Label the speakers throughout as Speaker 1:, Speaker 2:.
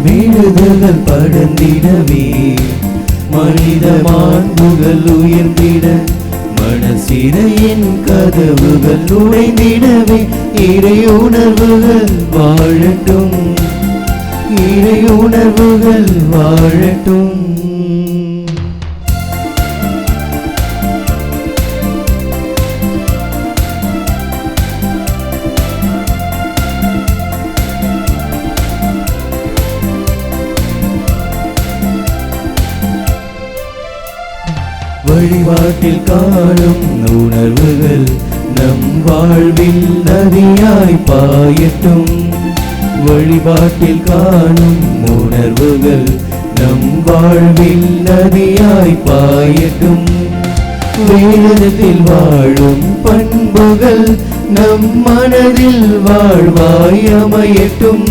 Speaker 1: விழுதுகள் படர்ந்திடவே மனித மாண்புகள் உயர்ந்திட மனசிறையின் கதவுகள் உடைந்திடவே இறை உணர்வுகள் வாழட்டும், இறை உணர்வுகள் வாழட்டும். வழிபாட்டில் காணும் உணர்வுகள் நம் வாழ்வில் நதியாய் பாயட்டும். வழிபாட்டில் காணும் உணர்வுகள் நம் வாழ்வில் நதியாய் பாயட்டும். வேதத்தில் வாழும் பண்புகள் நம் மனதில் வாழ்வாய் அமையட்டும்.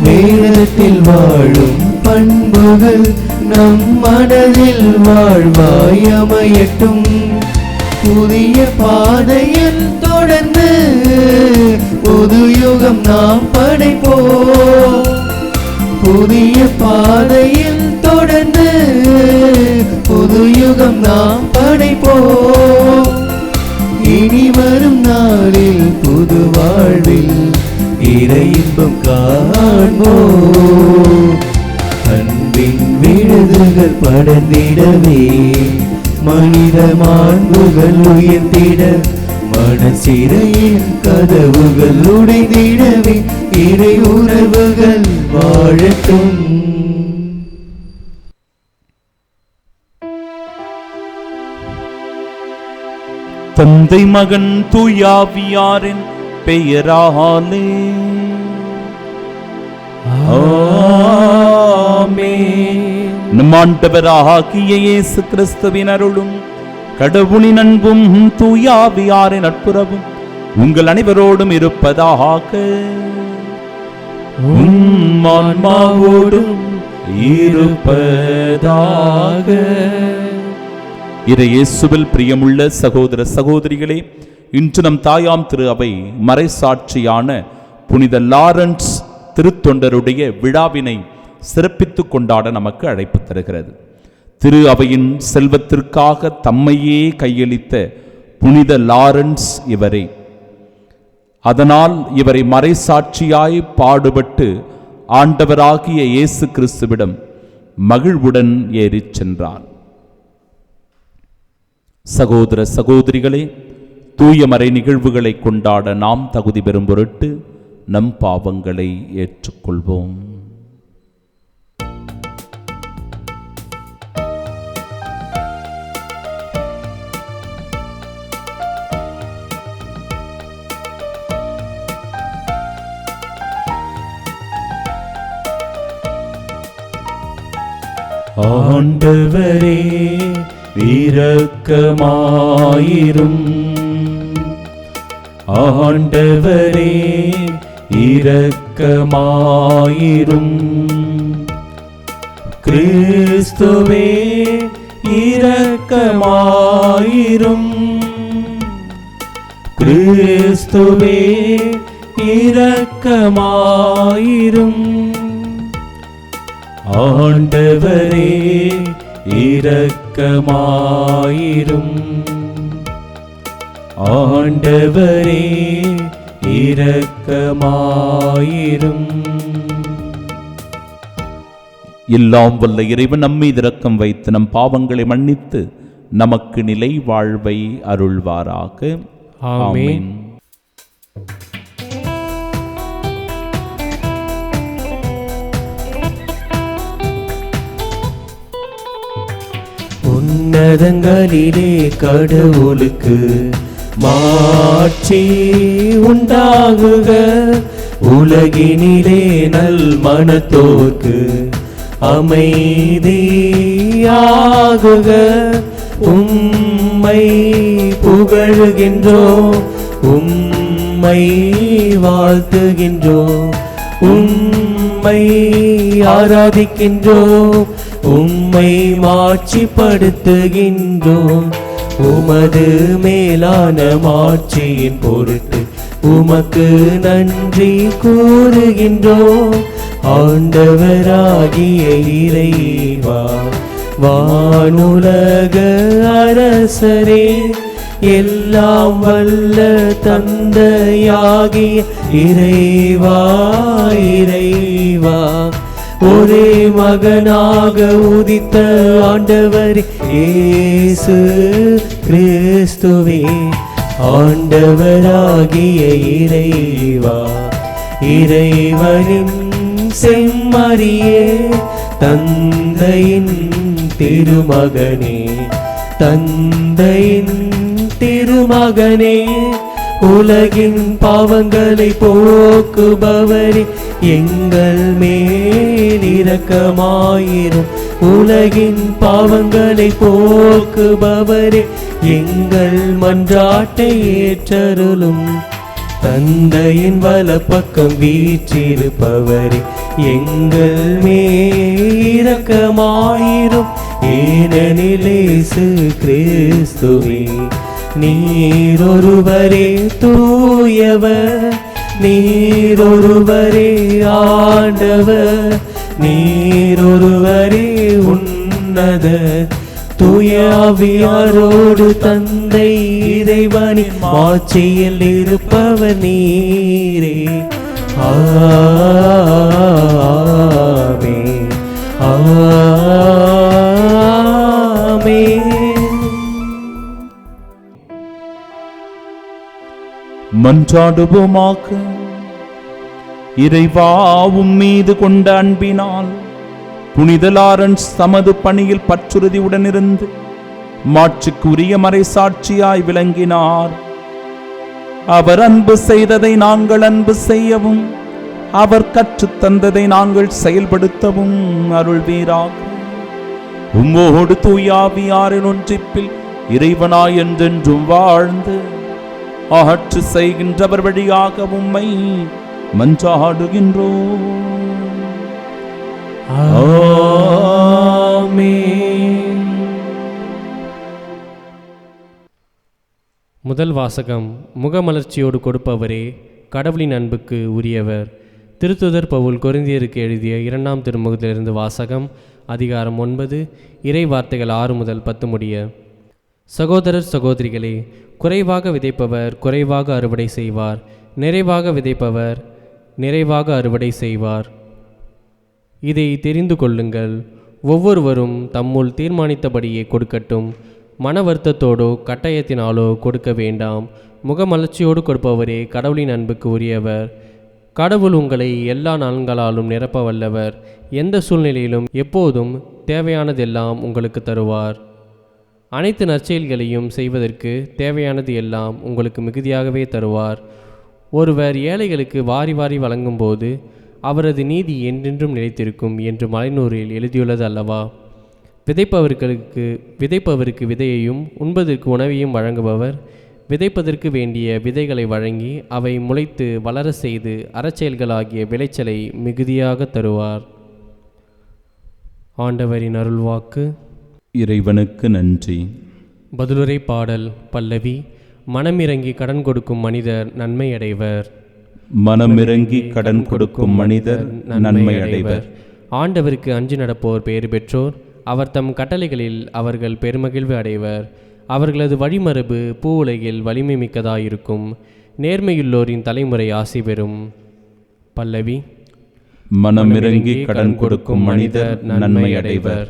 Speaker 1: வேதத்தில் வாழும் பண்புகள் நம் மனதில் வாழ்வாய் அமையட்டும். புதிய பாதையில் தொடர்ந்து புது யுகம் நாம் படைப்போம். புதிய பாதையில் தொடர்ந்து புது யுகம் நாம் படைப்போம். இனி வரும் நாளில் புது வாழ்வில் இறை இன்பம் காண்போம். அன்பின் விழுதுகள் படர்ந்திடவே மனித மாண்புகள் உயர்ந்திட மனசிறையின் கதவுகள் உடைந்திடவே இறை உறவுகள் வாழட்டும்.
Speaker 2: தந்தை மகன் தூயாவியாரின் பெயராலே
Speaker 1: ஆமென்.
Speaker 2: நம் ஆண்டவராகிய இயேசு கிறிஸ்துவின் அருளும் கடவுளின் அன்பும் தூயாவியாரின் நட்புறவும் உங்கள் அனைவரோடும் இருப்பதாக.
Speaker 1: உம் ஆன்மாவோடும் இருப்பதாக.
Speaker 2: இயேசுவில் பிரியமுள்ள சகோதர சகோதரிகளே, இன்று நம் தாயாம் திரு அவை மறைசாட்சியான புனித லாரன்ஸ் திருத்தொண்டருடைய விழாவினை சிறப்பித்து கொண்டாட நமக்கு அழைப்பு தருகிறது. திரு அவையின் செல்வத்திற்காக தம்மையே கையளித்த புனித லாரன்ஸ் இவரே. அதனால் இவரை மறைசாட்சியாய் பாடுபட்டு ஆண்டவராகிய இயேசு கிறிஸ்துவிடம் மகிழ்வுடன் ஏறிச் சென்றார். சகோதர சகோதரிகளே, தூய மறை நிகழ்வுகளை கொண்டாட நாம் தகுதி பெறும் பொருட்டு நம் பாவங்களை ஏற்றுக்கொள்வோம்.
Speaker 1: ஆண்டவரே இரக்கமாயிரும். ஆண்டவரே இரக்கமாயிரும். கிறிஸ்துவே இரக்கமாயிரும். கிறிஸ்துவே இரக்கமாயிரும். ஆண்டவரே இரக்கமாயிரும். ஆண்டவரே இரக்கமாயிரும்.
Speaker 2: எல்லாம் வல்ல இறைவன் நம்மீது இரக்கம் வைத்து நம் பாவங்களை மன்னித்து நமக்கு நிலை வாழ்வை அருள்வாராக. ஆமென்.
Speaker 1: உன்னதங்களிலே கடவுளுக்கு மாட்சி உண்டாகுக. உலகினிலே நல் மனத்தோர்க்கு அமைதியாகுக. உம்மை புகழுகின்றோம், உம்மை வாழ்த்துகின்றோம், உம்மை ஆராதிக்கின்றோம், உம்மை மாட்சிப்படுத்துகின்றோம். உமது மேலான மாட்சியின் பொருட்டு உமக்கு நன்றி கூறுகின்றோம். ஆண்டவராகிய இறைவா, வானுலக அரசரே, எல்லாம் வல்ல தந்தையாகிய இறைவா, இறைவா, ஒரே மகனாக உதித்த ஆண்டவர் இயேசு கிறிஸ்துவே, ஆண்டவராகிய இறைவா, இறைவனின் செம்மறியே, தந்தையின் திருமகனே, தந்தையின் திருமகனே, உலகின் பாவங்களை போக்குபவரே, எங்கள் மேல் இரக்கமாயிரும். உலகின் பாவங்களை போக்குபவரே, எங்கள் மன்றாட்டை ஏற்றருளும். தந்தையின் வலப்பக்கம் வீற்றிருப்பவரே, எங்கள் மேல் இரக்கமாயிரும். ஏனெனில் இயேசு கிறிஸ்துவே, நீரொருவரே தூயவர், நீரொருவரே ஆண்டவர், நீரொருவரே உன்னதர். தூய ஆவியாரோடு தந்தை இறைவனின் ஆட்சியில் இருப்பவர் நீரே. ஆமென், ஆமென்.
Speaker 2: மன்றாடுவோமாக. இறைவா, உம் மீது கொண்ட அன்பினால் புனித லாரன்ஸ் தமது பணியில் பற்றுறுதியுடன் இருந்து மாட்சிக்கு உரிய மறைசாட்சியாய் விளங்கினார். அவர் அன்பு செய்ததை நாங்கள் அன்பு செய்யவும், அவர் கற்றுத் தந்ததை நாங்கள் செயல்படுத்தவும் அருள்வீராக. உம்மோடு தூயாவியாரின் ஒன்றிப்பில் இறைவனாய் என்றென்றும் வாழ்ந்து ஆட்சி செய்கின்றவர் வழியாக உம்மை மன்றாடுகின்றோம்.
Speaker 1: ஆமென்.
Speaker 3: முதல் வாசகம். முகமலர்ச்சியோடு கொடுப்பவரே கடவுளின் அன்புக்கு உரியவர். திருத்துதர் பவுல் கொரிந்தியருக்கு எழுதிய 2ஆம் திருமுகத்திலிருந்து வாசகம். அதிகாரம் 9, இறை வார்த்தைகள் 6 முதல் 10 முடிய. சகோதரர் சகோதரிகளே, குறைவாக விதைப்பவர் குறைவாக அறுவடை செய்வார், நிறைவாக விதைப்பவர் நிறைவாக அறுவடை செய்வார். இதை தெரிந்து கொள்ளுங்கள். ஒவ்வொருவரும் தம்முள் தீர்மானித்தபடியே கொடுக்கட்டும். மன வருத்தத்தோடோ கட்டாயத்தினாலோ கொடுக்க வேண்டாம். முகமலர்ச்சியோடு கொடுப்பவரே கடவுளின் அன்புக்கு உரியவர். கடவுள் உங்களை எல்லா நலன்களாலும் நிரப்ப வல்லவர். எந்த சூழ்நிலையிலும் எப்போதும் தேவையானதெல்லாம் உங்களுக்கு தருவார். அனைத்து நற்செயல்களையும் செய்வதற்கு தேவையானது எல்லாம் உங்களுக்கு மிகுதியாகவே தருவார். ஒருவர் ஏழைகளுக்கு வாரி வாரி வழங்கும்போது அவரது நீதி என்றென்றும் நிலைத்திருக்கும் என்று மலைநூறில் எழுதியுள்ளது அல்லவா? விதைப்பவருக்கு விதையையும் உண்பதற்கு உணவையும் வழங்குபவர் விதைப்பதற்கு வேண்டிய விதைகளை வழங்கி அவை முளைத்து வளர செய்து அறச்செயல்களாகிய விளைச்சலை மிகுதியாக தருவார். ஆண்டவரின் அருள்வாக்கு.
Speaker 2: இறைவனுக்கு நன்றி.
Speaker 3: பதிலுரை பாடல். பல்லவி. மனமிறங்கி கடன் கொடுக்கும் மனிதர் நன்மை அடைவர்.
Speaker 2: மனமிறங்கி கடன் கொடுக்கும் மனிதர் நன்மை அடைவர்.
Speaker 3: ஆண்டவருக்கு அஞ்சு நடப்போர் பெயர் பெற்றோர். அவர் தம் கட்டளைகளில் அவர்கள் பெருமகிழ்வு அடைவர். அவர்களது வழிமரபு பூ உலகில் வலிமை மிக்கதாயிருக்கும். நேர்மையுள்ளோரின் தலைமுறை ஆசி பெறும். பல்லவி.
Speaker 2: மனமிறங்கி கடன் கொடுக்கும் மனிதர் நன்மை அடைவர்.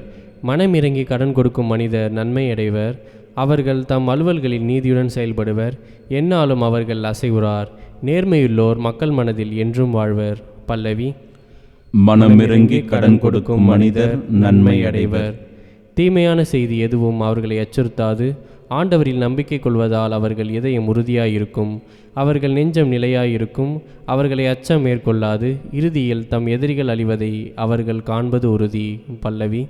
Speaker 3: மனமிறங்கி கடன் கொடுக்கும் மனிதர் நன்மை அடைவர். அவர்கள் தம் அலுவல்களில் நீதியுடன் செயல்படுவர். எந்நாளும் அவர்கள் அசைவுறார். நேர்மையுள்ளோர் மக்கள் மனதில் என்றும் வாழ்வர். பல்லவி.
Speaker 2: மனமிறங்கி கடன் கொடுக்கும் மனிதர் நன்மை அடைவர்.
Speaker 3: தீமையான செய்தி எதுவும் அவர்களை அச்சுறுத்தாது. ஆண்டவரில் நம்பிக்கை கொள்வதால் அவர்கள் இதயம் உறுதியாயிருக்கும். அவர்கள் நெஞ்சம் நிலையாயிருக்கும். அவர்களை அச்சம் மேற்கொள்ளாது. இறுதியில் தம் எதிரிகள் அழிவதை அவர்கள் காண்பது உறுதி. பல்லவி.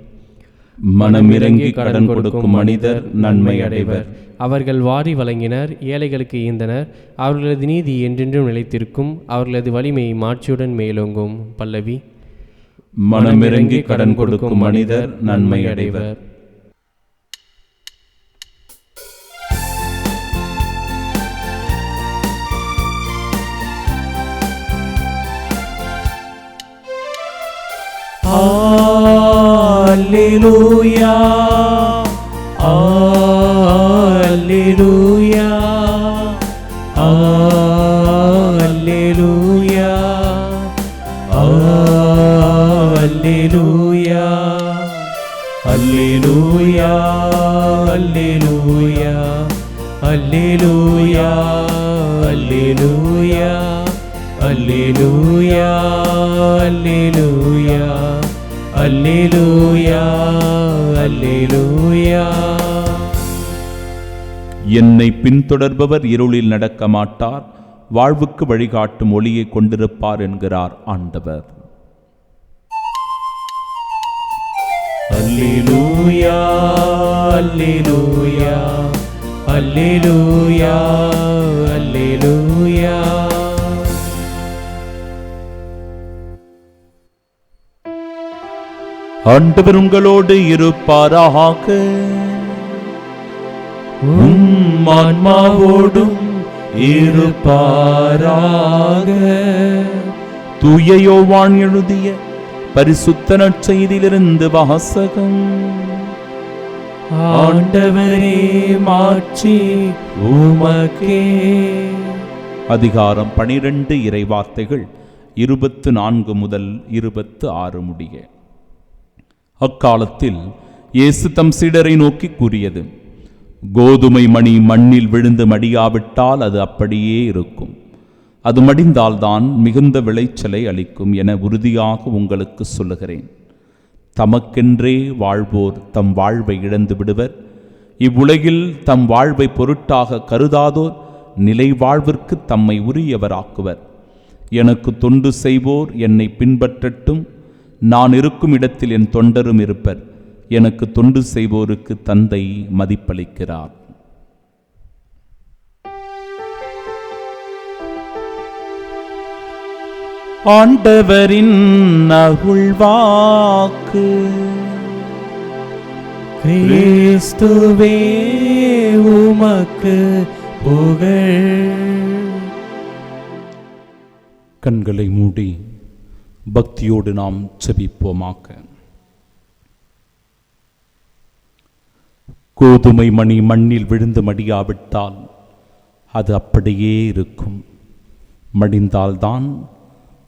Speaker 2: மனமிரங்கி கடன் கொடுக்கும் மனிதர் நன்மை அடைவர்.
Speaker 3: அவர்கள் வாரி வழங்கினர், ஏழைகளுக்கு ஈந்தனர். அவர்களது நீதி என்றென்றும் நிலைத்திருக்கும். அவர்களது வலிமை மாட்சியுடன் மேலோங்கும். பல்லவி.
Speaker 2: மனமிரங்கி கடன் கொடுக்கும் மனிதர் நன்மை அடைவர்.
Speaker 1: Alleluia, Alleluia, Alleluia, Alleluia, Alleluia, Alleluia, Alleluia, Alleluia, Alleluia, Alleluia, Alleluia, Alleluia.
Speaker 2: என்னை பின்தொடர்பவர் இருளில் நடக்க மாட்டார், வாழ்வுக்கு வழிகாட்டும் ஒளியை கொண்டிருப்பார் என்கிறார் ஆண்டவர்.
Speaker 1: Alleluia, Alleluia, Alleluia, Alleluia.
Speaker 2: ஆண்டவர் உங்களோடு இருப்பாராக.
Speaker 1: உம் ஆன்மாவோடும் இருப்பாராக.
Speaker 2: தூய யோவான் எழுதிய பரிசுத்த நற்செய்தியிலிருந்து வாசகம்.
Speaker 1: ஆண்டவரே, மாட்சி உமக்கே.
Speaker 2: அதிகாரம் 12 இறைவார்த்தைகள் 24 முதல் 26 முடிய. அக்காலத்தில் இயேசு தம் சீடரை நோக்கி கூறியது: கோதுமை மணி மண்ணில் விழுந்து மடியாவிட்டால் அது அப்படியே இருக்கும். அது மடிந்தால்தான் மிகுந்த விளைச்சலை அளிக்கும் என உறுதியாக உங்களுக்கு சொல்லுகிறேன். தமக்கென்றே வாழ்வோர் தம் வாழ்வை இழந்து விடுவர். இவ்வுலகில் தம் வாழ்வை பொருட்டாக கருதாதோர் நிலை வாழ்விற்கு தம்மை உரியவராக்குவர். எனக்கு தொண்டு செய்வோர் என்னை பின்பற்றட்டும். நான் இருக்கும் இடத்தில் என் தொண்டரும் இருப்பர். எனக்கு தொண்டு செய்வோருக்கு தந்தை மதிப்பளிக்கிறார். ஆண்டவரின் அருள்வாக்கு.
Speaker 1: கிறிஸ்துவே, உமக்கு புகழ்.
Speaker 2: கண்களை மூடி பக்தியோடு நாம் செபிப்போமாக. கோதுமை மணி மண்ணில் விழுந்து மடியாவிட்டால் அது அப்படியே இருக்கும். மடிந்தால்தான்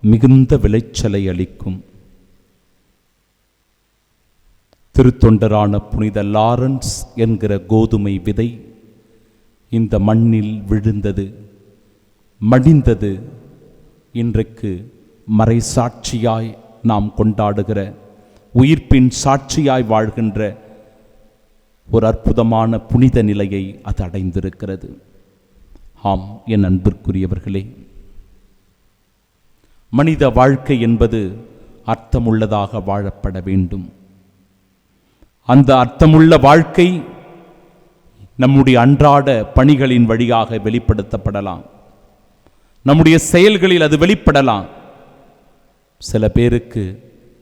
Speaker 2: மிகுந்த விளைச்சலை அளிக்கும். திருத்தொண்டரான புனித லாரன்ஸ் என்கிற கோதுமை விதை இந்த மண்ணில் விழுந்தது, மடிந்தது. இன்றைக்கு மறை சாட்சியாய் நாம் கொண்டாடுகிற, உயிர்ப்பின் சாட்சியாய் வாழ்கின்ற ஒரு அற்புதமான புனித நிலையை அது அடைந்திருக்கிறது. ஆம், என் அன்பிற்குரியவர்களே, மனித வாழ்க்கை என்பது அர்த்தமுள்ளதாக வாழப்பட வேண்டும். அந்த அர்த்தமுள்ள வாழ்க்கை நம்முடைய அன்றாட பணிகளின் வழியாக வெளிப்படுத்தப்படலாம். நம்முடைய செயல்களில் அது வெளிப்படலாம். சில பேருக்கு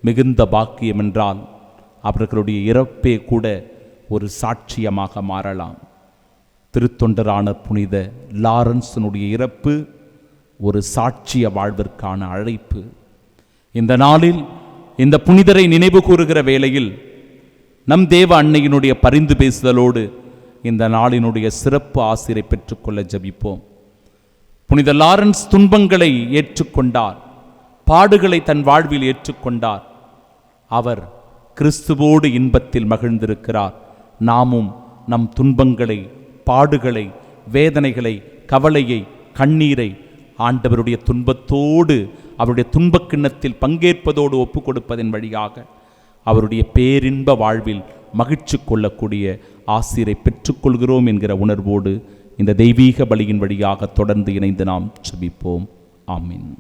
Speaker 2: மிகுந்த பாக்கியம் என்றால் அவர்களுடைய இறப்பே கூட ஒரு சாட்சியமாக மாறலாம். திருத்தொண்டரான புனித லாரன்ஸினுடைய இறப்பு ஒரு சாட்சிய வாழ்விற்கான அழைப்பு. இந்த நாளில் இந்த புனிதரை நினைவு கூறுகிற வேளையில் நம் தேவ அன்னையினுடைய பரிந்து பேசுதலோடு இந்த நாளினுடைய சிறப்பு ஆசிரை பெற்றுக்கொள்ள ஜபிப்போம். புனித லாரன்ஸ் துன்பங்களை ஏற்றுக்கொண்டார், பாடுகளை தன் வாழ்வில் ஏற்றுக்கொண்டார். அவர் கிறிஸ்துவோடு இன்பத்தில் மகிழ்ந்திருக்கிறார். நாமும் நம் துன்பங்களை, பாடுகளை, வேதனைகளை, கவலையை, கண்ணீரை ஆண்டவருடைய துன்பத்தோடு அவருடைய துன்பக் கிண்ணத்தில் பங்கேற்பதோடு ஒப்புக் கொடுப்பதன் வழியாக அவருடைய பேரின்ப வாழ்வில் மகிழ்ச்சி கொள்ளக்கூடிய ஆசிரை பெற்றுக்கொள்கிறோம் என்கிற உணர்வோடு இந்த தெய்வீக பலியின் வழியாக தொடர்ந்து இணைந்து நாம் ஜெபிப்போம். ஆமீன்.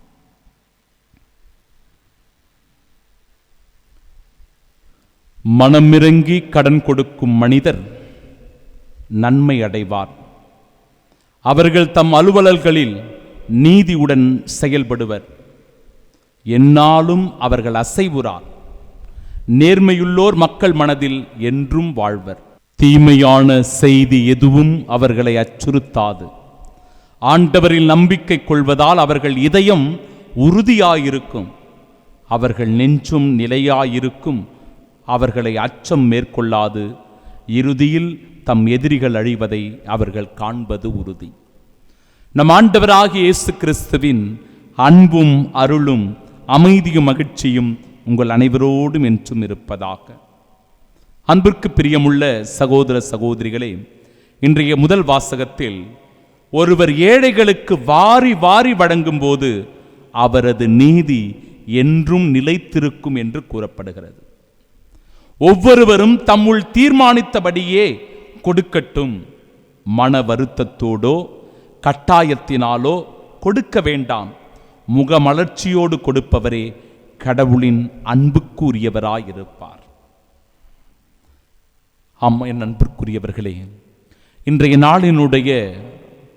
Speaker 2: மனமிறங்கி கடன் கொடுக்கும் மனிதர் நன்மை அடைவார். அவர்கள் தம் அலுவலர்களில் நீதியுடன் செயல்படுவர். எந்நாளும் அவர்கள் அசைவுறார். நேர்மையுள்ளோர் மக்கள் மனதில் என்றும் வாழ்வர். தீமையான செய்தி எதுவும் அவர்களை அச்சுறுத்தாது. ஆண்டவரில் நம்பிக்கை கொள்வதால் அவர்கள் இதயம் உறுதியாயிருக்கும். அவர்கள் நெஞ்சும் நிலையாயிருக்கும். அவர்களை அச்சம் மேற்கொள்ளாது. இறுதியில் தம் எதிரிகள் அழிவதை அவர்கள் காண்பது உறுதி. நம் ஆண்டவராகிய இயேசு கிறிஸ்துவின் அன்பும் அருளும் அமைதியும் மகிழ்ச்சியும் உங்கள் அனைவரோடும் என்றும் இருப்பதாக. அன்பிற்கு பிரியமுள்ள சகோதர சகோதரிகளே, இன்றைய முதல் வாசகத்தில் ஒருவர் ஏழைகளுக்கு வாரி வாரி வழங்கும் போது அவரது நீதி என்றும் நிலைத்திருக்கும் என்று கூறப்படுகிறது. ஒவ்வொருவரும் தம்முள் தீர்மானித்தபடியே கொடுக்கட்டும். மன வருத்தத்தோடோ கட்டாயத்தினாலோ கொடுக்க வேண்டாம். முகமலர்ச்சியோடு கொடுப்பவரே கடவுளின் அன்புக்குரியவராயிருப்பார். என் அன்பிற்குரியவர்களே, இன்றைய நாளினுடைய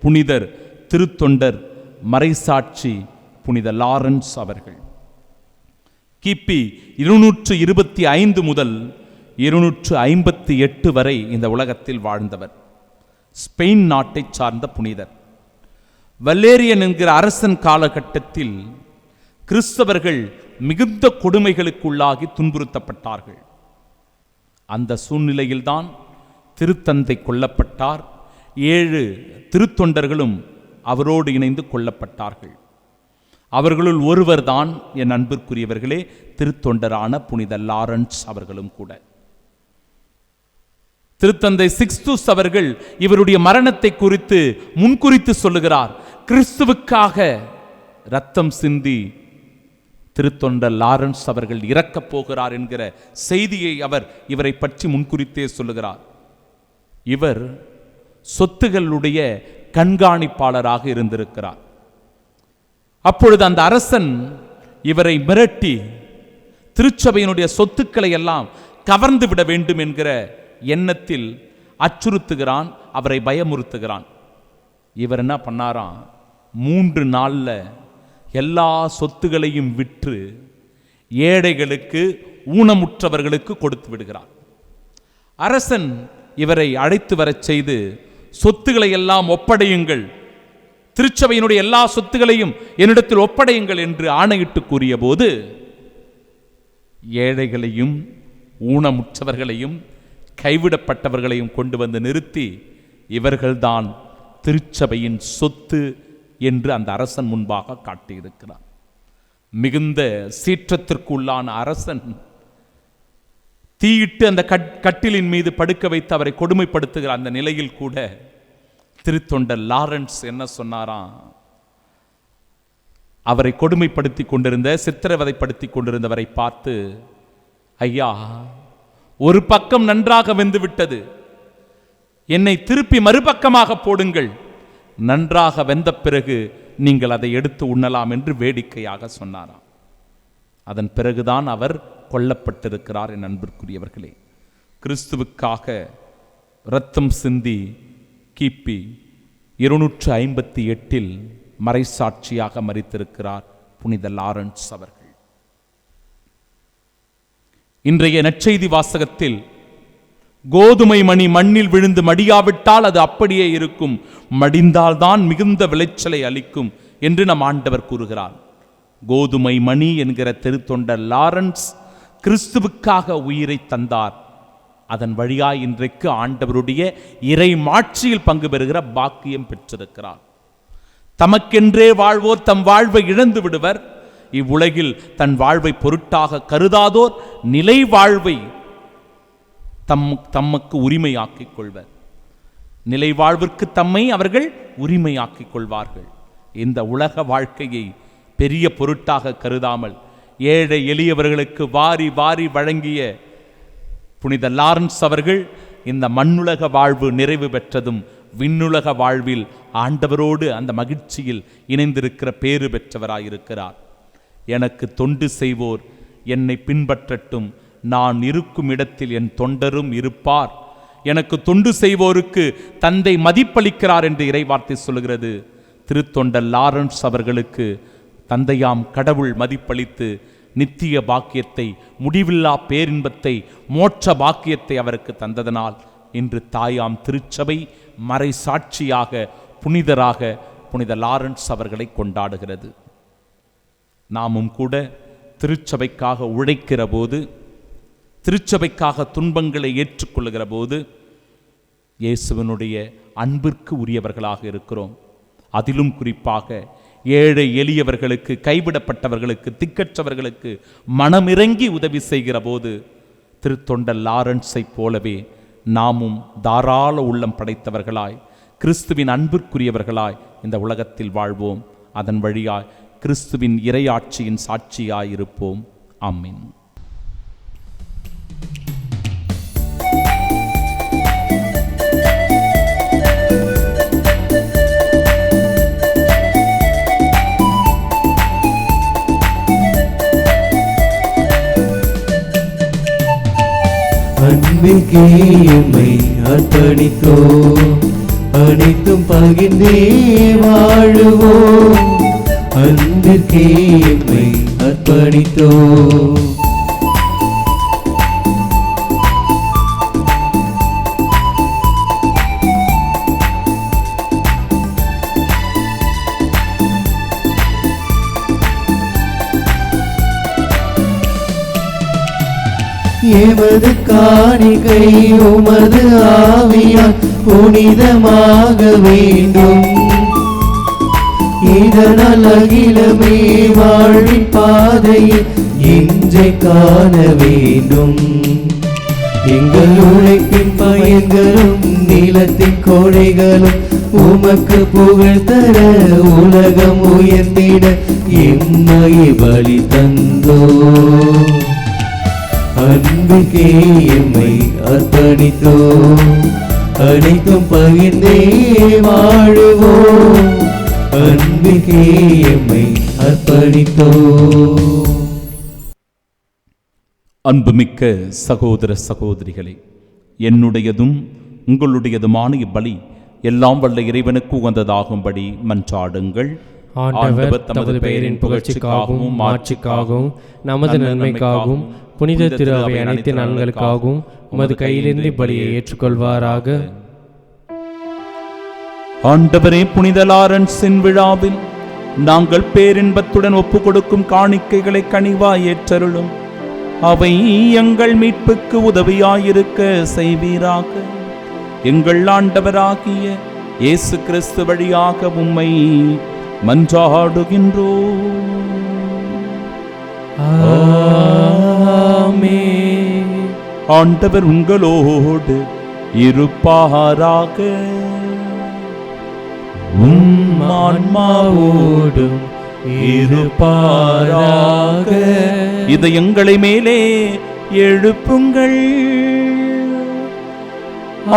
Speaker 2: புனிதர் திருத்தொண்டர் மறைசாட்சி புனித லாரன்ஸ் அவர்கள் கிபி 225 முதல் 258 வரை இந்த உலகத்தில் வாழ்ந்தவர். ஸ்பெயின் நாட்டை சார்ந்த புனிதர். வல்லேரியன் என்கிற அரசன் காலகட்டத்தில் கிறிஸ்தவர்கள் மிகுந்த கொடுமைகளுக்குள்ளாகி துன்புறுத்தப்பட்டார்கள். அந்த சூழ்நிலையில்தான் திருத்தந்தை கொல்லப்பட்டார். 7 திருத்தொண்டர்களும் அவரோடு இணைந்து கொல்லப்பட்டார்கள். அவர்களுள் ஒருவர்தான் என் அன்பிற்குரியவர்களே திருத்தொண்டரான புனித லாரன்ஸ் அவர்களும் கூட. திருத்தந்தை சிக்ஸ்துஸ் அவர்கள் இவருடைய மரணத்தை குறித்து முன்குறித்து சொல்லுகிறார். கிறிஸ்துவுக்காக இரத்தம் சிந்தி திருத்தொண்டர் லாரன்ஸ் அவர்கள் இறக்கப் போகிறார் என்கிற செய்தியை இவரை பற்றி முன்குறித்தே சொல்லுகிறார். இவர் சொத்துகளுடைய கண்காணிப்பாளராக இருந்திருக்கிறார். அப்பொழுது அந்த அரசன் இவரை மிரட்டி திருச்சபையினுடைய சொத்துக்களை எல்லாம் கவர்ந்து விட வேண்டும் என்கிற எண்ணத்தில் அச்சுறுத்துகிறான், அவரை பயமுறுத்துகிறான். இவர் என்ன பண்ணாராம், 3 நாள்ல எல்லா சொத்துகளையும் விற்று ஏழைகளுக்கு ஊனமுற்றவர்களுக்கு கொடுத்து விடுகிறார். அரசன் இவரை அழைத்து வரச் செய்து சொத்துக்களை எல்லாம் ஒப்படையுங்கள், திருச்சபையினுடைய எல்லா சொத்துகளையும் என்னிடத்தில் ஒப்படையுங்கள் என்று ஆணையிட்டு கூறிய போது ஏழைகளையும் ஊனமுற்றவர்களையும் கைவிடப்பட்டவர்களையும் கொண்டு வந்து நிறுத்தி இவர்கள்தான் திருச்சபையின் சொத்து என்று அந்த அரசன் முன்பாக காட்டியிருக்கிறார். மிகுந்த சீற்றத்திற்குள்ளான அரசன் தீயிட்டு அந்த கட்டிலின் மீது படுக்க வைத்து அவரை கொடுமைப்படுத்துகிற அந்த நிலையில் கூட திருத்தொண்டர் லாரன்ஸ் என்ன சொன்னாராம், அவரை கொடுமைப்படுத்தி கொண்டிருந்த சித்திரவதைப்படுத்தி கொண்டிருந்தவரை பார்த்து, ஐயா, ஒரு பக்கம் நன்றாக வெந்து விட்டது, என்னை திருப்பி மறுபக்கமாக போடுங்கள், நன்றாக வெந்த பிறகு நீங்கள் அதை எடுத்து உண்ணலாம் என்று வேடிக்கையாக சொன்னாராம். அதன் பிறகுதான் அவர் கொல்லப்பட்டிருக்கிறார். என் அன்பிற்குரியவர்களே, கிறிஸ்துவுக்காக இரத்தம் சிந்தி கிபி 258 மறைசாட்சியாக மரித்திருக்கிறார் புனித லாரன்ஸ் அவர்கள். இன்றைய நற்செய்தி வாசகத்தில் கோதுமை மணி மண்ணில் விழுந்து மடியாவிட்டால் அது அப்படியே இருக்கும், மடிந்தால்தான் மிகுந்த விளைச்சலை அளிக்கும் என்று நம் ஆண்டவர் கூறுகிறார். கோதுமை மணி என்கிற திருத்தொண்டர் லாரன்ஸ் கிறிஸ்துவுக்காக உயிரை தந்தார். அதன் வழியாய் இன்றைக்கு ஆண்டவருடைய இறை மாட்சியில் பங்கு பெறுகிற பாக்கியம் பெற்றிருக்கிறார். தமக்கென்றே வாழ்வோர் தம் வாழ்வை இழந்து விடுவர். இவ்வுலகில் தன் வாழ்வை பொருட்டாக கருதாதோர் நிலை வாழ்வை தமக்கு உரிமையாக்கிக் கொள்வர். நிலை வாழ்விற்கு தம்மை அவர்கள் உரிமையாக்கிக் கொள்வார்கள். இந்த உலக வாழ்க்கையை பெரிய பொருட்டாக கருதாமல் ஏழை எளியவர்களுக்கு வாரி வாரி வழங்கிய புனித லாரன்ஸ் அவர்கள் இந்த மண்ணுலக வாழ்வு நிறைவு பெற்றதும் விண்ணுலக வாழ்வில் ஆண்டவரோடு அந்த மகிழ்ச்சியில் இணைந்திருக்கிற பேறு பெற்றவராயிருக்கிறார். எனக்கு தொண்டு செய்வோர் என்னை பின்பற்றட்டும், நான் இருக்கும் இடத்தில் என் தொண்டரும் இருப்பார். எனக்கு தொண்டு செய்வோருக்கு தந்தை மதிப்பளிக்கிறார் என்று இறைவார்த்தை சொல்கிறது. திருத்தொண்டர் லாரன்ஸ் அவர்களுக்கு தந்தையாம் கடவுள் மதிப்பளித்து நித்திய பாக்கியத்தை, முடிவில்லா பேரின்பத்தை, மோட்ச பாக்கியத்தை அவருக்கு தந்ததனால் இன்று தாயாம் திருச்சபை மறை சாட்சியாக புனிதராக புனித லாரன்ஸ் அவர்களை கொண்டாடுகிறது. நாமும் கூட திருச்சபைக்காக உழைக்கிற போது, திருச்சபைக்காக துன்பங்களை ஏற்றுக்கொள்ளுகிற போது இயேசுவினுடைய அன்பிற்கு உரியவர்களாக இருக்கிறோம். அதிலும் குறிப்பாக ஏழை எளியவர்களுக்கு, கைவிடப்பட்டவர்களுக்கு, திக்கற்றவர்களுக்கு மனமிறங்கி உதவி செய்கிற போது திருத்தொண்டர் லாரன்ஸை போலவே நாமும் தாராள உள்ளம் படைத்தவர்களாய், கிறிஸ்துவின் அன்பிற்குரியவர்களாய் இந்த உலகத்தில் வாழ்வோம். அதன் வழியாய் கிறிஸ்துவின் இறையாட்சியின் சாட்சியாய் இருப்போம். ஆமென்.
Speaker 1: அன்பிற்கே எம்மை அர்ப்பணித்தோம், அனைத்தும் பகிர்ந்தே வாழுவோம். அன்பிற்கே எம்மை அர்ப்பணித்தோம். எமது காணிக்கை உமது ஆவியால் புனிதமாக வேண்டும். இதனால் அகிலமே வாழ்வின் பாதையில் இன்றை காண வேண்டும். எங்கள் உழைப்பின் பயன்களும் நிலத்தின் கோடைகளும் உமக்கு புகழ் தர உலகம் உயர்ந்திட எம்மை பலி தந்தோ. அன்பிற்கே எம்மை அர்ப்பணித்தோம், அனைத்தும் பகிர்ந்தே வாழுவோம். அன்பிற்கே எம்மை அர்ப்பணித்தோம்.
Speaker 2: அன்புமிக்க சகோதர சகோதரிகளே, என்னுடையதும் உங்களுடையதுமான இப்பலி எல்லாம் வல்ல இறைவனுக்கு உகந்ததாகும்படி மன்றாடுங்கள்.
Speaker 3: ஆண்டவர் தமது பெயரின் புகழ்ச்சிக்காகவும் மாட்சிக்காகவும் நமது நன்மைக்காகவும் புனித திரு அவை அனைத்து நலன்களுக்காகவும் உமது கையிலிருந்து பலியை ஏற்றுக்கொள்வாராக.
Speaker 2: ஆண்டவரே, புனித லாரன்ஸின் விழாவில் நாங்கள் பேரின்பத்துடன் ஒப்பு கொடுக்கும் காணிக்கைகளை கனிவாய் ஏற்றருளும். அவை எங்கள் மீட்புக்கு உதவியாயிருக்க செய்வீராக. எங்கள் ஆண்டவராகிய இயேசு கிறிஸ்து வழியாக உம்மை மன்றாடுகின்றோம்.
Speaker 1: ஆமென்.
Speaker 2: ஆண்டவர் உங்களோடு இருப்பாராக.
Speaker 1: உம் ஆன்மாவோடும் இருப்பாராக.
Speaker 2: இதயங்களை மேலே எழுப்புங்கள்.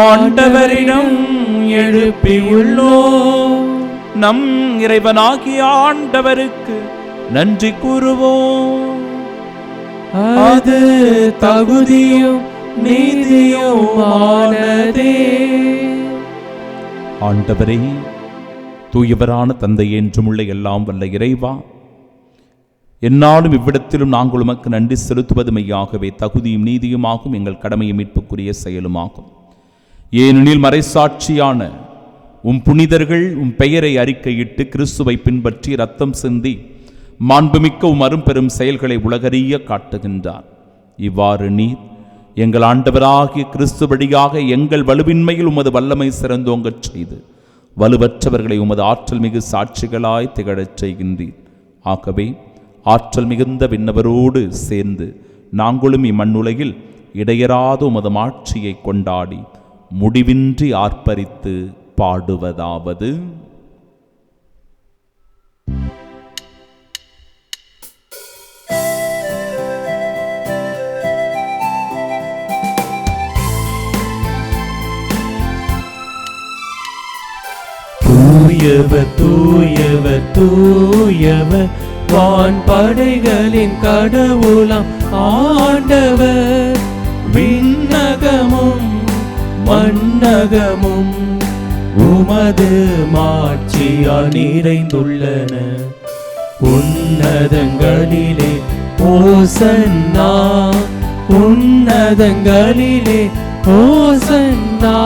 Speaker 1: ஆண்டவரிடம் எழுப்பியுள்ளோம்.
Speaker 2: நம் இறைவனாகிய ஆண்டவருக்கு நன்றி கூறுவோம்.
Speaker 1: அது தகுதியும் நீதியுமானதே.
Speaker 2: ஆண்டவரே, தூயவரான தந்தையே, என்றுமுள்ள எல்லாம் வல்ல இறைவா, என்னாலும் இவ்விடத்திலும் நாங்கள் உமக்கு நன்றி செலுத்துவது மெய்யாகவே தகுதியும் நீதியுமாகும், எங்கள் கடமையும் மீட்புக்குரிய செயலுமாகும். ஏனெனில் மறைசாட்சியான உம் புனிதர்கள் உம் பெயரை அறிக்கையிட்டு கிறிஸ்துவை பின்பற்றி இரத்தம் சிந்தி மாண்புமிக்க உம் அரும்பெரும் செயல்களை உலகறிய காட்டுகின்றார். இவ்வாறு நீர் எங்கள் ஆண்டவராகிய கிறிஸ்து வழியாக எங்கள் வலுவின்மையில் உமது வல்லமை சிறந்தோங்கச் செய்து வலுவற்றவர்களை உமது ஆற்றல் மிகு சாட்சிகளாய் திகழச் செய்கின்றீர். ஆகவே ஆற்றல் மிகுந்த விண்ணவரோடு சேர்ந்து நாங்களும் இம்மண்ணுலகில் இடையராத உமது மாட்சியை கொண்டாடி முடிவின்றி ஆர்ப்பரித்து பாடுவதாவது:
Speaker 1: தூயவர் தூயவர் தூயவர் வான்படைகளின் கடவுளாம் ஆண்டவர். விண்ணகமும் மண்ணகமும் உமது மாட்சியால் நிறைந்துள்ளன. உன்னதங்களிலே ஓசன்னா, உன்னதங்களிலே ஓசன்னா.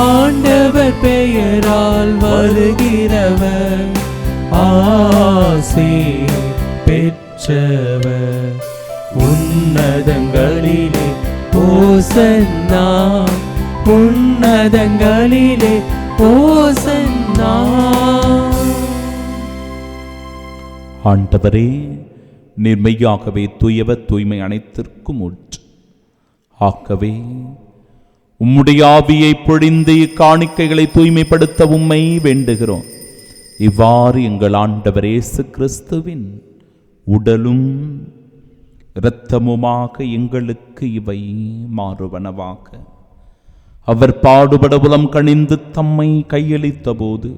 Speaker 1: ஆண்டவர் பெயரால் வருகிறவர் ஆசி பெற்றவர். உன்னதங்களிலே ஓசன்னா, உன்னதங்களிலே ஓசன்னா.
Speaker 2: ஆண்டவரே, நிர்மையாகவே தூயவர், தூய்மை அனைத்திற்கும் ஊற்று. ஆகவே உம்முடைய ஆவியை பொழிந்து இக்காணிக்கைகளை தூய்மைப்படுத்த உம்மை வேண்டுகிறோம். இவ்வாறு எங்கள் ஆண்டவர் இயேசு கிறிஸ்துவின் உடலும் இரத்தமுமாக எங்களுக்கு இவை மாறுவனவாக. அவர் பாடுபட உளம் கனிந்து தம்மை கையளித்த போது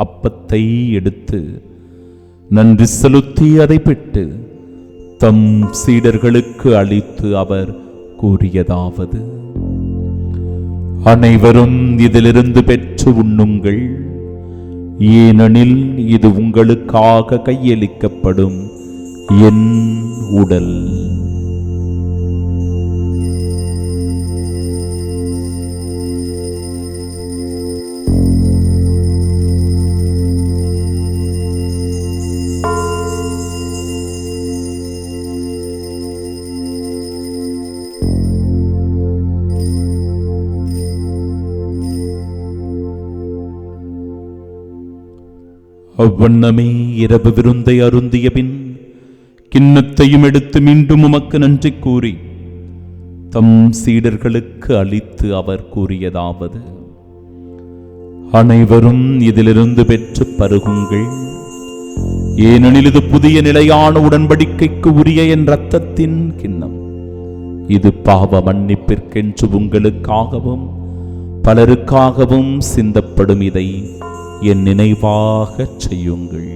Speaker 2: அப்பத்தை எடுத்து நன்றி செலுத்தி அதை பெற்று தம் சீடர்களுக்கு அளித்து அவர் கூறியதாவது: அனைவரும் இதிலிருந்து பெற்று உண்ணுங்கள், ஏனெனில் இது உங்களுக்காக கையளிக்கப்படும் என் உடல். அவ்வண்ணமே இரவு விருந்தை அருந்திய பின் கிண்ணத்தையும் எடுத்து மீண்டும் உமக்கு நன்றி கூறி தம் சீடர்களுக்கு அளித்து அவர் கூறியதாவது: அனைவரும் இதிலிருந்து பெற்று பருகுங்கள், ஏனெனில் இது புதிய நிலையான உடன்படிக்கைக்கு உரிய என் இரத்தத்தின் கிண்ணம். இது பாவ மன்னிப்பிற்கென்று உங்களுக்காகவும் பலருக்காகவும் சிந்தப்படும். இதை என் நினைவாகச் செய்யுங்கள்.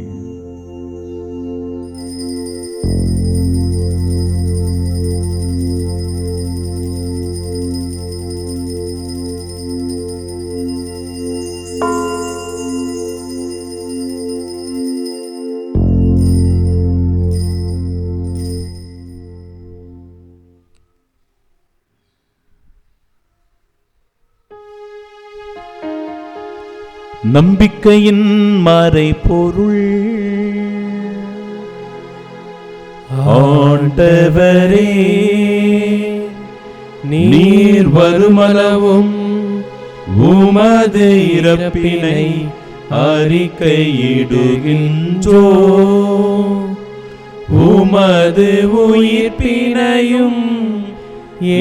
Speaker 2: நம்பிக்கையின் மறைபொருள்.
Speaker 1: ஆண்டவரே, நீர் வருமளவும் உமது இறப்பினை அறிக்கையிடுகின்றோ, உமது உயிர்ப்பினையும்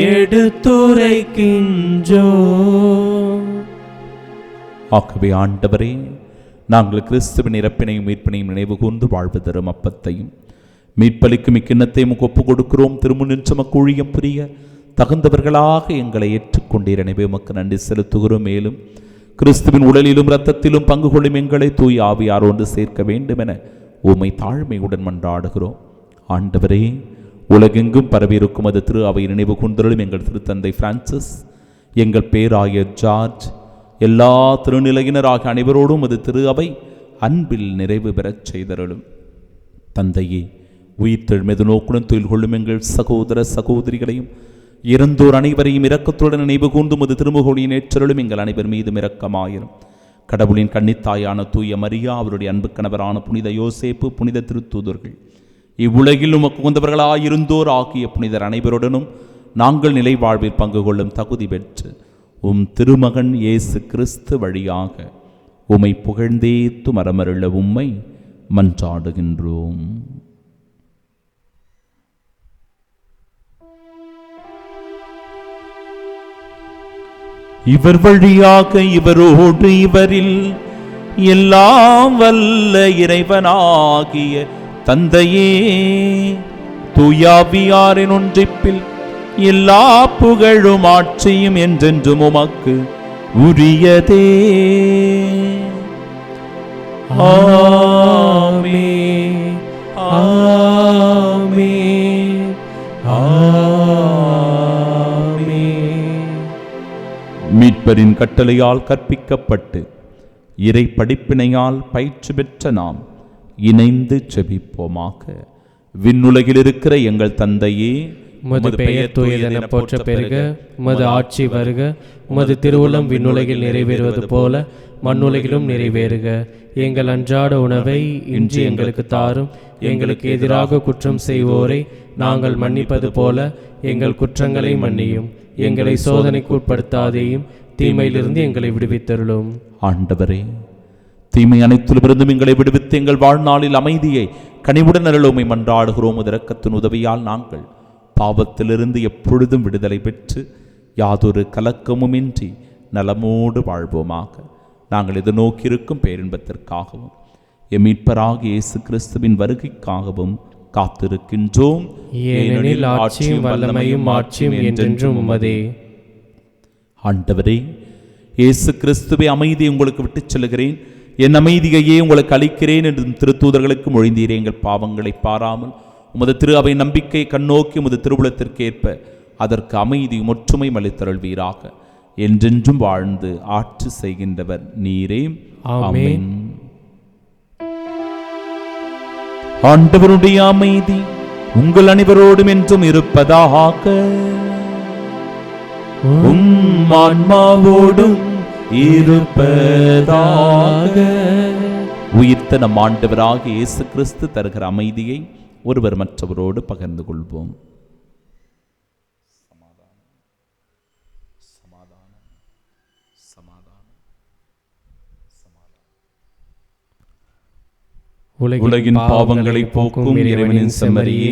Speaker 1: எடுத்துரைக்கின்றோ.
Speaker 2: ஆகவே ஆண்டவரே, நாங்கள் கிறிஸ்துவின் இறப்பினையும் மீட்பினையும் நினைவு கூர்ந்து வாழ்வு தரும் அப்பத்தையும் மீட்பளிக்கும் இக்கிண்ணத்தையும் ஒப்பு கொடுக்கிறோம். திருமுன்னில் சுமக்கு ஊழியம் புரிய தகுந்தவர்களாக எங்களை ஏற்றுக்கொண்டீர். எனவே உமக்கு நன்றி செலுத்துகிறோம். மேலும் கிறிஸ்துவின் உடலிலும் இரத்தத்திலும் பங்கு கொள்ளும் எங்களை தூய் ஆவியார் ஒன்று சேர்க்க வேண்டும் என உம்மை தாழ்மையுடன் மன்றாடுகிறோம். ஆண்டவரே, உலகெங்கும் பரவியிருக்கும் அது திரு அவை நினைவு கூர்ந்தருளும். எங்கள் திருத்தந்தை பிரான்சிஸ், எங்கள் பேராயர் ஜார்ஜ், எல்லா திருநிலையினராக அனைவரோடும் அது திரு அவை அன்பில் நிறைவு பெறச் செய்தருளும். தந்தையே, உயிர்த்தெழுமெது நோக்குடன் தொழில் கொள்ளும் எங்கள் சகோதர சகோதரிகளையும் இறந்தோர் அனைவரையும் இரக்கத்துடன் நினைவு கூர்ந்தும் அது திருமுகொழியின் ஏற்றருளும். எங்கள் அனைவர் மீதும் இரக்கமாயிரும். கடவுளின் கன்னித்தாயான தூய மரியா, அவருடைய அன்பு கணவரான புனித யோசேப்பு, புனித திருத்தூதர்கள், இவ்வுலகில் உமக்கு உகந்தவர்களாயிருந்தோர் ஆகிய புனிதர் அனைவருடனும் நாங்கள் நிலை வாழ்வில் பங்கு கொள்ளும் தகுதி பெற்று உம் திருமகன் இயேசு கிறிஸ்து வழியாக உம்மை புகழ்ந்தேத்து மரமருள உம்மை மன்றாடுகின்றோம். இவர் வழியாக இவரோடு இவரில் எல்லாம் வல்ல இறைவனாகிய தந்தையே, தூயாவியாரின் ஒன்றிப்பில் எல்லா புகழும் ஆட்சியும் என்றென்றும் உமக்கு உரியதே.
Speaker 1: ஆமென்.
Speaker 2: ஆண்டவரின் கட்டளையால் கற்பிக்கப்பட்டு இறை படிப்பினையால் பயிற்சி பெற்ற நாம் இணைந்து ஜெபிப்போமாக. விண்ணுலகில் இருக்கிற எங்கள் தந்தையே,
Speaker 3: உமது பெயர் தூயதென போற்ற பெறுக. உமது ஆட்சி வருக. உமது திருவுளம் விண்ணுலகில் நிறைவேறுவது போல மண்ணுலகிலும் நிறைவேறுக. எங்கள் அன்றாட உணவை இன்று எங்களுக்கு தாரும். எங்களுக்கு எதிராக குற்றம் செய்வோரை நாங்கள் மன்னிப்பது போல எங்கள் குற்றங்களை மன்னியும். எங்களை சோதனைக்கு உட்படுத்தாதேயும், தீமையிலிருந்து எங்களை விடுவித்தருளும்.
Speaker 2: ஆண்டவரே, தீமை அனைத்திலிருந்தும் எங்களை விடுவித்து எங்கள் வாழ்நாளில் அமைதியை கனிவுடன் அருளுமை மன்றாடுகிறோம். இரக்கத்தின் உதவியால் நாங்கள் பாவத்திலிருந்து எப்பொழுதும் விடுதலை பெற்று யாதொரு கலக்கமுமின்றி நலமோடு வாழ்வோமாக. நாங்கள் இது நோக்கியிருக்கும் பேரின்பத்திற்காகவும் எம் மீட்பராகிய இயேசு கிறிஸ்துவின் வருகைக்காகவும் காத்திருக்கின்றோம்.
Speaker 3: ஏனெனில் ஆட்சியும் வல்லமையும் மாட்சியும் என்றென்றும் உமதே.
Speaker 2: ஆண்டவரே, இயேசு கிறிஸ்துவை அமைதியை உங்களுக்கு விட்டுச் செல்கிறேன், என் அமைதியையே உங்களுக்கு அளிக்கிறேன் என்று திருத்தூதர்களுக்கு மொழிந்தீரே. எங்கள் பாவங்களை பாராமல் உமது திரு அவை நம்பிக்கை கண்ணோக்கி உமது திருவுளத்திற்கேற்ப அதற்கு அமைதியும் ஒற்றுமையும் அளித்தருள்வீராக. என்றென்றும் வாழ்ந்து ஆட்சி செய்கின்றவர் நீரே. ஆமென். ஆண்டவருடைய அமைதி உங்கள் அனைவரோடும் என்றும் இருப்பதாக. ஆன்மாவோடும் இருப்பதாக. உயிர்த்த நம் ஆண்டவராக இயேசு கிறிஸ்து தருகிற அமைதியை ஒருவர் மற்றவரோடு பகிர்ந்து கொள்வோம்.
Speaker 3: உலகின் பாவங்களை போக்கும் இறைவனின் செம்மறியே,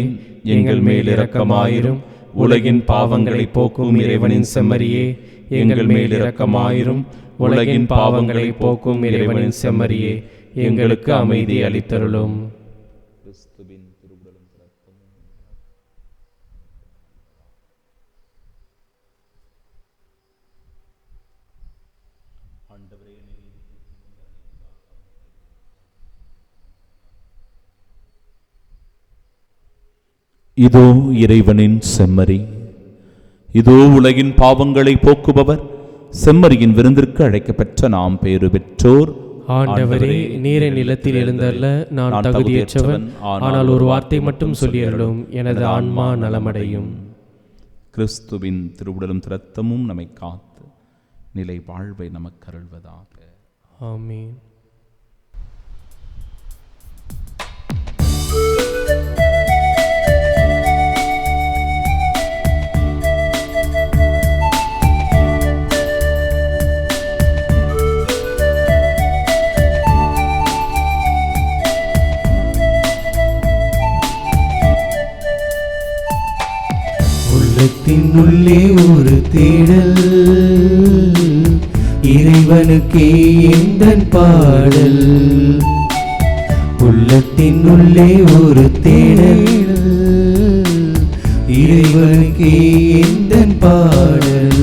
Speaker 3: எங்கள் மேல் இரக்கமாயிரும். உலகின் பாவங்களை போக்கும் இறைவனின் செம்மறியே, எங்கள் மேல் இரக்கமாயிரும். உலகின் பாவங்களை போக்கும் இறைவனின் செம்மறியே, எங்களுக்கு அமைதி அளித்தருளும்.
Speaker 2: இதோ இறைவனின் செம்மறி, இதோ உலகின் பாவங்களை போக்குபவர். செம்மறியின் விருந்திற்கு அழைக்கப்பெற்ற நாம் பேறு பெற்றோர்.
Speaker 3: ஆண்டவரே, நீரை நிலத்தில் எழுந்தல்ல நான் தகுதியற்றவன், ஆனால் ஒரு வார்த்தை மட்டும் சொல்லியருளும், எனது ஆன்மா நலமடையும்.
Speaker 2: கிறிஸ்துவின் திருவுடலும் இரத்தமும் நம்மை காத்து நிலை வாழ்வை நமக்கு அருள்வதாக.
Speaker 3: ஆமென்.
Speaker 1: உள்ளே ஒரு தேடல், இறைவனுக்கே எந்தன் பாடல். உள்ளத்தின் உள்ளே ஒரு தேடல், இறைவனுக்கே எந்தன் பாடல்.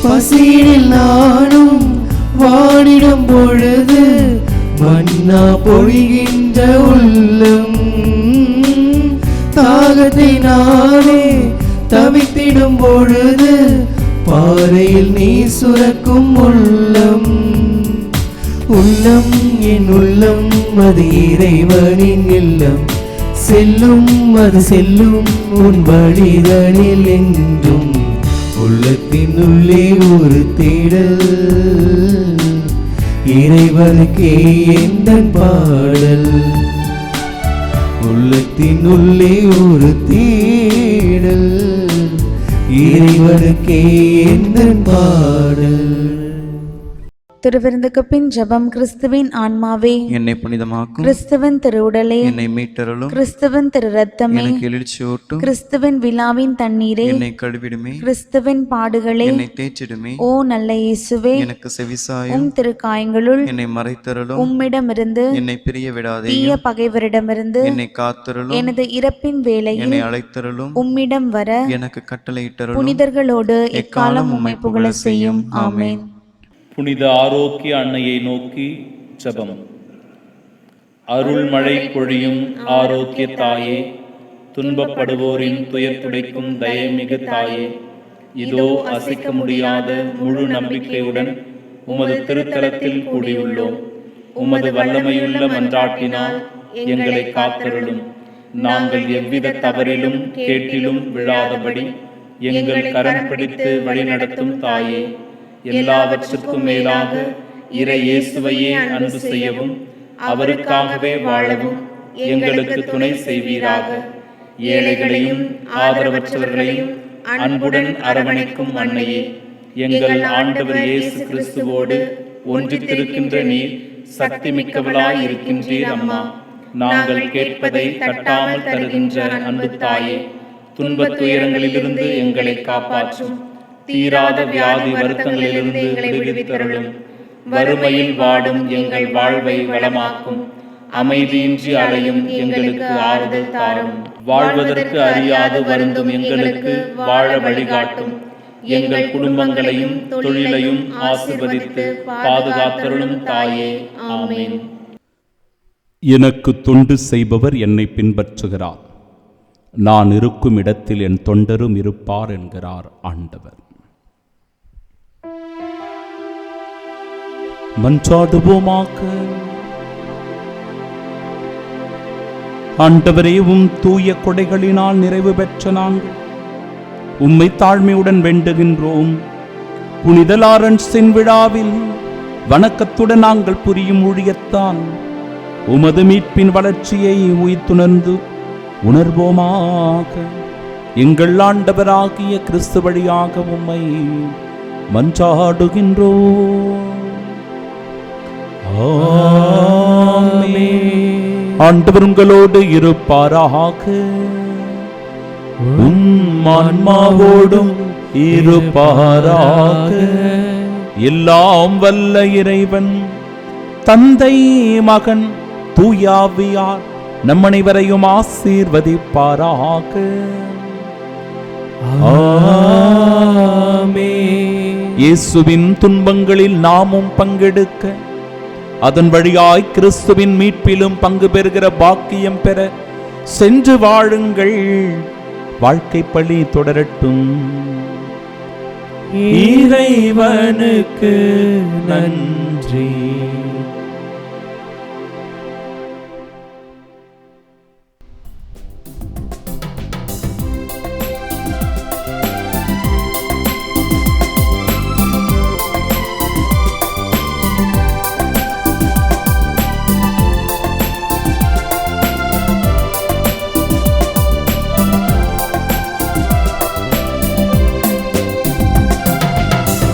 Speaker 1: பசியில் நானும் வாடிடும் பொழுது மன்னா பொழிகின்ற உள்ளம், தாகத்தை நானே தவித்திடும் பொழுது பாறையில் நீ சுரக்கும் உள்ளம். உள்ளம் என் உள்ளம், அது இறைவனின் இல்லம். செல்லும் அது செல்லும் உன் வழிதனில் என்றும். உள்ளத்தின் உள்ளே ஒரு தேடல், இறைவனுக்கே எந்தன் பாடல். உள்ளத்தின் உள்ளே ஒரு தேடல், இறைவனுக்கே எந்தன் பாடல்.
Speaker 4: திருவிருந்துக்கு பின் ஜெபம். கிறிஸ்துவின் ஆன்மாவே
Speaker 5: என்னை புனிதமாக்கும்,
Speaker 4: கிறிஸ்துவின் திருவுடலே
Speaker 5: என்னை மீட்டருளும்,
Speaker 4: கிறிஸ்துவின் திரு இரத்தமே
Speaker 5: எனக்கு எழுச்சியூட்டும்,
Speaker 4: கிறிஸ்துவின் விழாவின் தண்ணீரே
Speaker 5: என்னை கழுவிடுமே,
Speaker 4: கிறிஸ்துவின் பாடுகளே
Speaker 5: என்னை தேய்ச்சிடுமே.
Speaker 4: ஓ நல்ல இயேசுவே,
Speaker 5: எனக்கு செவிசாயும்,
Speaker 4: திருக்காயங்களுள்
Speaker 5: என்னை மறைத்தருளும்,
Speaker 4: உம்மிடமிருந்து
Speaker 5: என்னை பிரிய விடாதே,
Speaker 4: தீய பகைவரிடமிருந்து
Speaker 5: என்னை காத்தருளும்,
Speaker 4: எனது இறப்பின் வேளையில்
Speaker 5: என்னை அழைத்தருளும்,
Speaker 4: உம்மிடம் வர
Speaker 5: எனக்கு கட்டளையிட்டருளும்.
Speaker 4: புனிதர்களோடு எக்காலம் உம்மை புகழ செய்யும். ஆமென்.
Speaker 2: புனித ஆரோக்கிய அன்னையை நோக்கி ஜெபம். அருள்மழை பொழியும் ஆரோக்கிய தாயே, துன்பப்படுவோரின் துயர் துடைக்கும் தயமிகு தாயே, இதோ அசைக்க முடியாத முழு நம்பிக்கையுடன் உமது திருத்தலத்தில் கூடியுள்ளோம். உமது வல்லமையுள்ள மன்றாட்டினால் எங்களை காத்தருளும். நாங்கள் எவ்வித தவறிலும் கேட்டிலும் விழாதபடி எங்கள் கரம் பிடித்து வழிநடத்தும் தாயே, எல்லாவற்றுக்கும் மேலாக இறை இயேசுவையே அன்பு செய்யவும் அவருக்காகவே வாழவும் எங்களுக்கு துணை செய்வீராக. ஏழைகளையும் ஆதரவற்றவர்களையும் அன்புடன் அரவணைக்கும் அன்னையே, எங்கள் ஆண்டவர் இயேசு கிறிஸ்துவோடு ஒன்றித்திருக்கின்ற நீர் சக்தி மிக்கவளாய் இருக்கின்றீர் அம்மா. நாங்கள் கேட்பதை தட்டாமல் தருகின்ற அன்பு தாயே, துன்பத் துயரங்களிலிருந்து எங்களை காப்பாற்றும். தீராத வியாதி வருத்தங்களிலிருந்து எங்களை விடுவித்தருளும். வறுமையில் வாடும் எங்கள் வாழ்வை வளமாக்கும். அமைதியின்றி அலையும் எங்களுக்கு ஆறுதல் தாரும். வாழ்வதற்கு அறியாது வருந்தும் எங்களுக்கு வாழ வழிகாட்டும். எங்கள் குடும்பங்களையும் தொழிலையும் ஆசீர்வதித்து பாதுகாத்தருளும் தாயே, ஆமென். எனக்கு தொண்டு செய்பவர் என்னை பின்பற்றுகிறார். நான் இருக்கும் இடத்தில் என் தொண்டரும் இருப்பார் என்கிறார் ஆண்டவர். மன்றாடுவோமாக. ஆண்டவரே, தூய கொடைகளினால் நிறைவு பெற்ற நாங்கள் உம்மை தாழ்மையுடன் வேண்டுகின்றோம். புனித லாரன்ஸின் விழாவில் வணக்கத்துடன் நாங்கள் புரியும் ஊழியத்தான் உமது மீட்பின் வளர்ச்சியை உய்த்துணர்ந்து உணர்வோமாக. எங்கள் ஆண்டவராகிய கிறிஸ்து வழியாக உம்மை மன்றாடுகின்றோம். ஆண்டவர் உங்களோடு இருப்பாராக. உம் ஆன்மாவோடும் இருப்பாராக. எல்லாம் வல்ல இறைவன் தந்தை, மகன், தூயாவியார் நம் அனைவரையும் ஆசீர்வதிப்பாராக. இயேசுவின் துன்பங்களில் நாமும் பங்கெடுக்க, அதன் வழியாய் கிறிஸ்துவின் மீட்பிலும் பங்கு பெறுகிற பாக்கியம் பெற சென்று வாழுங்கள். வாழ்க்கை பழி தொடரட்டும்.
Speaker 1: இறைவனுக்கு நன்றி.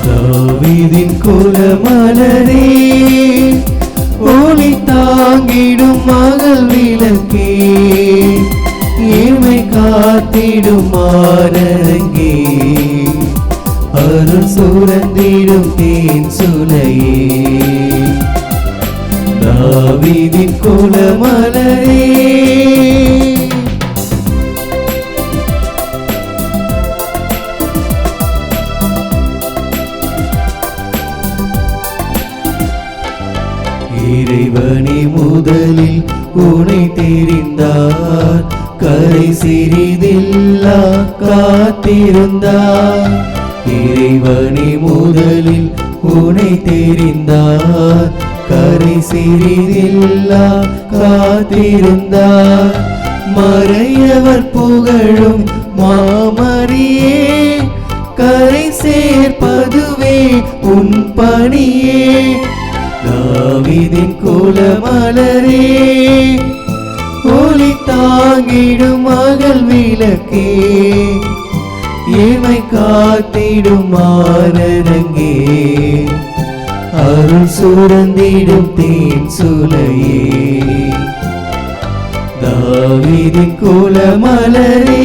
Speaker 1: தாவீதின் குலமலரே, ஒளி தாங்கிடும் மகள் விளக்கே, ஏழ்மை காத்திடும் மானரங்கே, அருள் சுரந்திடும் தேன் சுனையே. தாவீதின் குலமலரே, இறைவனே முதலில் உனை தெரிந்தார், கரை சிறிதில்லா காத்திருந்தார். இறைவனே முதலில் உனை தெரிந்தார், கரை சிறிதில்லா காத்திருந்தார். மறையவர் புகழும் மாமரியே, கரை சேர்ப்பதுவே உன் பணியே. தாவீதின் குலமலரே, ஒளி தாங்கிடும் மகள் விளக்கே, ஏமை காத்திடும் மானரங்கே, அருள் சுரந்திடும் தேன் சுனையே. தாவீதின் குலமலரே,